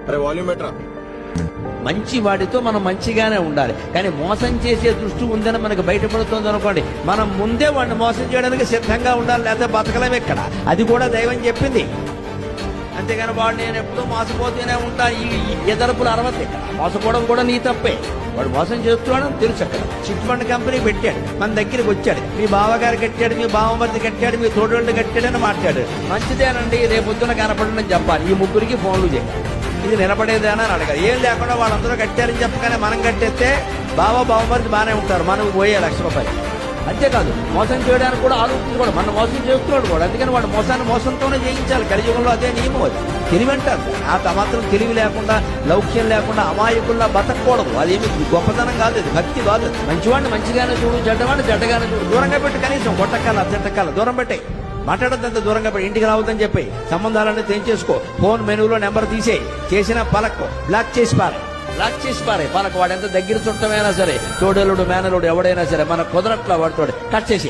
అరే వాల్యూమ్ బెటరా. మంచి వాడితో మనం మంచిగానే ఉండాలి, కానీ మోసం చేసే దృష్టి ఉందని మనకు బయటపడుతుంది అనుకోండి, మనం ముందే వాడిని మోసం చేయడానికి సిద్ధంగా ఉండాలి, లేకపోతే బతకలేము ఇక్కడ. అది కూడా దైవం చెప్పింది. అంతేగాని వాడు నేను ఎప్పుడూ మోసపోతూనే ఉంటా, ఈ ఎదరుపులు అరవద్దు. ఇక్కడ మోసపోవడం కూడా నీ తప్పే. వాడు మోసం చేస్తున్నాడు తెలుసు. అక్కడ చిట్ ఫండ్ కంపెనీ పెట్టాడు, మన దగ్గరికి వచ్చాడు, మీ బావగారు కట్టాడు, మీ బావమరిది కట్టాడు, మీ తోడోళ్ళు కట్టాడని మాట్లాడు. మంచిదేనండి, రేపొద్దున కనపడండి అని చెప్పాలి. ఈ ముగ్గురికి ఫోన్లు చేయాలి. ఇది నిలబడేదేనా అని అడగాలి. ఏం లేకుండా వాళ్ళందరూ కట్టారని చెప్పగానే మనం కట్టేస్తే బావమరిది బాగానే ఉంటారు, మనకు పోయే ₹1,00,000. అంతేకాదు మోసం చేయడానికి కూడా ఆలోచించుకోవడం, మనం మోసం చేస్తున్నాడు కూడా. అందుకని వాడు మోసాన్ని మోసంతోనే చేయించాలి. కలియుగంలో అదే నియమం. అది తెలివి అంటారు. ఆ మాత్రం తెలివి లేకుండా, లౌక్యం లేకుండా అమాయకుల్లా బతకూడదు. అదేమి గొప్పతనం కాదు, అది భక్తి కాదు. మంచివాడిని మంచిగానే చూడు, చెడ్డవాడిని చెడ్డగానే చూడు. దూరంగా పెట్టి, కనీసం కొట్టకాల అద్దెట్టకాల దూరం పెట్టే. మాట్లాడద్దంత దూరంగా పెట్టి, ఇంటికి రావద్దని చెప్పి సంబంధాలన్నీ తెంచేసుకో. ఫోన్ మెనూలో నెంబర్ తీసేయి, చేసిన పలక్ బ్లాక్ చేసి పారే పలక. వాడు ఎంత దగ్గర చుట్టమైనా సరే, తోడలుడు మేనలుడు ఎవడైనా సరే, మన కుదరట్లా వాడుతోడు కట్ చేసి